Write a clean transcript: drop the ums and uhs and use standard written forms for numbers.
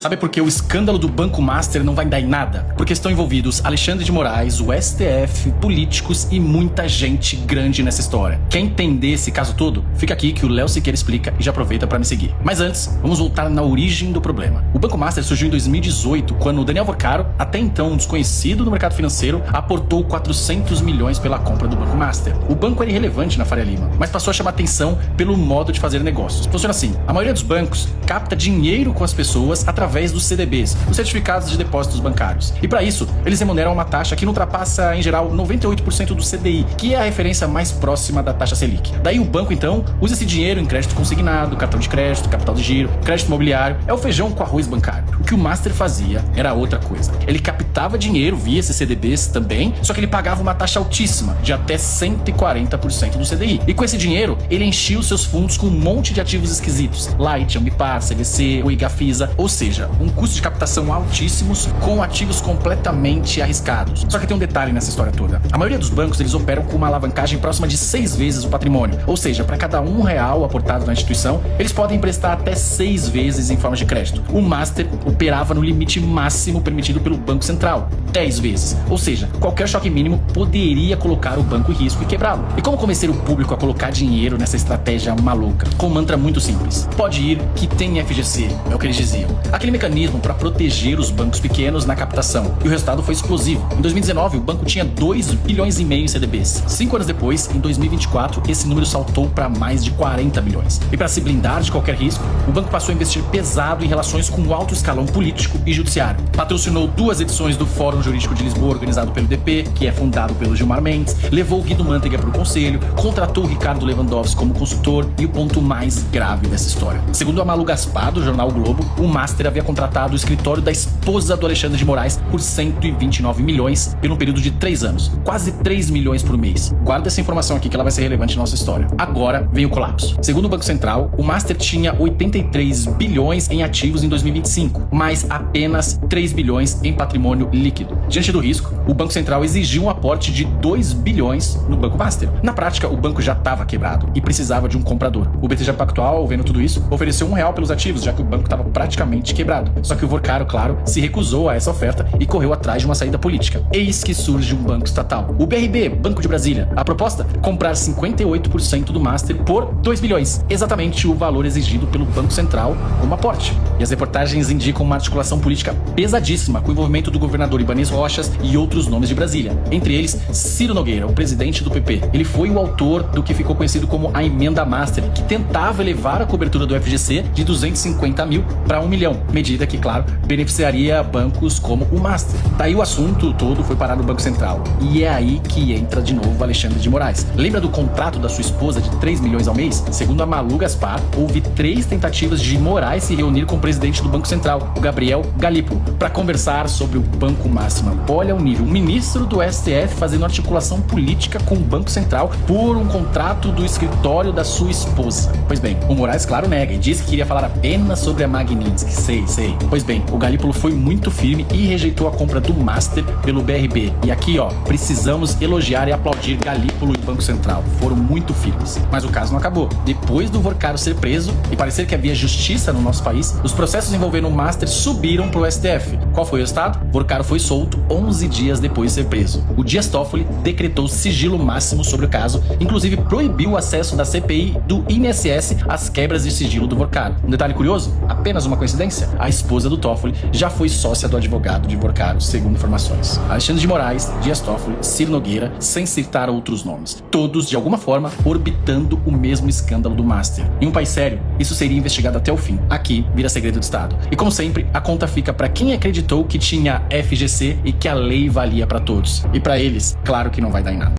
Sabe por que o escândalo do Banco Master não vai dar em nada? Porque estão envolvidos Alexandre de Moraes, o STF, políticos e muita gente grande nessa história. Quer entender esse caso todo? Fica aqui que o Léo Siqueira explica e já aproveita para me seguir. Mas antes, vamos voltar na origem do problema. O Banco Master surgiu em 2018, quando o Daniel Vorcaro, até então um desconhecido no mercado financeiro, aportou 400 milhões pela compra do Banco Master. O banco era irrelevante na Faria Lima, mas passou a chamar atenção pelo modo de fazer negócios. Funciona assim: a maioria dos bancos capta dinheiro com as pessoas através dos CDBs, os certificados de depósitos bancários. E para isso, eles remuneram uma taxa que não ultrapassa, em geral, 98% do CDI, que é a referência mais próxima da taxa Selic. Daí o banco, então, usa esse dinheiro em crédito consignado, cartão de crédito, capital de giro, crédito imobiliário. É o feijão com arroz bancário. O que o Master fazia era outra coisa. Ele captava dinheiro via esses CDBs também, só que ele pagava uma taxa altíssima, de até 140% do CDI. E com esse dinheiro, ele enchia os seus fundos com um monte de ativos esquisitos. Light, Ambipar, CVC, o Igafisa, ou seja, um custo de captação altíssimos com ativos completamente arriscados. Só que tem um detalhe nessa história toda. A maioria dos bancos, eles operam com uma alavancagem próxima de 6 vezes o patrimônio. Ou seja, para cada R$1 aportado na instituição, eles podem emprestar até 6 vezes em forma de crédito. O Master operava no limite máximo permitido pelo Banco Central, 10 vezes. Ou seja, qualquer choque mínimo poderia colocar o banco em risco e quebrá-lo. E como convencer o público a colocar dinheiro nessa estratégia maluca? Com um mantra muito simples: pode ir que tem FGC, é o que eles diziam. Aquele mecanismo para proteger os bancos pequenos na captação. E o resultado foi explosivo. Em 2019, o banco tinha 2,5 bilhões em CDBs. 5 anos depois, em 2024, esse número saltou para mais de 40 bilhões. E para se blindar de qualquer risco, o banco passou a investir pesado em relações com o alto escalão político e judiciário. Patrocinou 2 edições do Fórum Jurídico de Lisboa, organizado pelo DP, que é fundado pelo Gilmar Mendes, levou o Guido Mantega para o conselho, contratou o Ricardo Lewandowski como consultor e o ponto mais grave dessa história. Segundo a Malu Gaspar, do jornal o Globo, o Master havia contratado o escritório da esposa do Alexandre de Moraes por 129 milhões por um período de 3 anos, quase 3 milhões por mês. Guarda essa informação aqui que ela vai ser relevante na nossa história. Agora vem o colapso. Segundo o Banco Central, o Master tinha 83 bilhões em ativos em 2025, mas apenas 3 bilhões em patrimônio líquido. Diante do risco, o Banco Central exigiu um aporte de 2 bilhões no Banco Master. Na prática, o banco já estava quebrado e precisava de um comprador. O BTG Pactual, vendo tudo isso, ofereceu R$1 pelos ativos, já que o banco estava praticamente quebrado. Só que o Vorcaro, claro, se recusou a essa oferta e correu atrás de uma saída política. Eis que surge um banco estatal, o BRB, Banco de Brasília. A proposta? Comprar 58% do Master por 2 bilhões, exatamente o valor exigido pelo Banco Central como aporte. E as reportagens indicam uma articulação política pesadíssima, com o envolvimento do governador Ibanez Rochas e outros nomes de Brasília. Entre eles, Ciro Nogueira, o presidente do PP. Ele foi o autor do que ficou conhecido como a Emenda Master, que tentava elevar a cobertura do FGC de 250 mil para 1 milhão, medida que, claro, beneficiaria bancos como o Master. Daí o assunto todo foi parar no Banco Central. E é aí que entra de novo Alexandre de Moraes. Lembra do contrato da sua esposa de 3 milhões ao mês? Segundo a Malu Gaspar, houve 3 tentativas de Moraes se reunir com o presidente do Banco Central, o Gabriel Galípolo, para conversar sobre o Banco Master. Olha o nível. O ministro do STF fazendo articulação política com o Banco Central por um contrato do escritório da sua esposa. Pois bem, o Moraes, claro, nega e disse que iria falar apenas sobre a Magnitsky. Sei. Pois bem, o Galípolo foi muito firme e rejeitou a compra do Master pelo BRB. E aqui, precisamos elogiar e aplaudir Galípolo e Banco Central. Foram muito firmes. Mas o caso não acabou. Depois do Vorcaro ser preso e parecer que havia justiça no nosso país, os processos envolvendo o Master subiram pro STF. Qual foi o resultado? Vorcaro foi solto 11 dias depois de ser preso. O Dias Toffoli decretou sigilo máximo sobre o caso, inclusive proibiu o acesso da CPI do INSS às quebras de sigilo do Vorcaro. Um detalhe curioso, apenas uma coincidência, a esposa do Toffoli já foi sócia do advogado de Vorcaro, segundo informações. Alexandre de Moraes, Dias Toffoli, Ciro Nogueira, sem citar outros nomes. Todos, de alguma forma, orbitando o mesmo escândalo do Master. Em um país sério, isso seria investigado até o fim. Aqui, vira segredo de Estado. E como sempre, a conta fica para quem acreditou que tinha FGC e que a lei valia para todos. E para eles, claro que não vai dar em nada.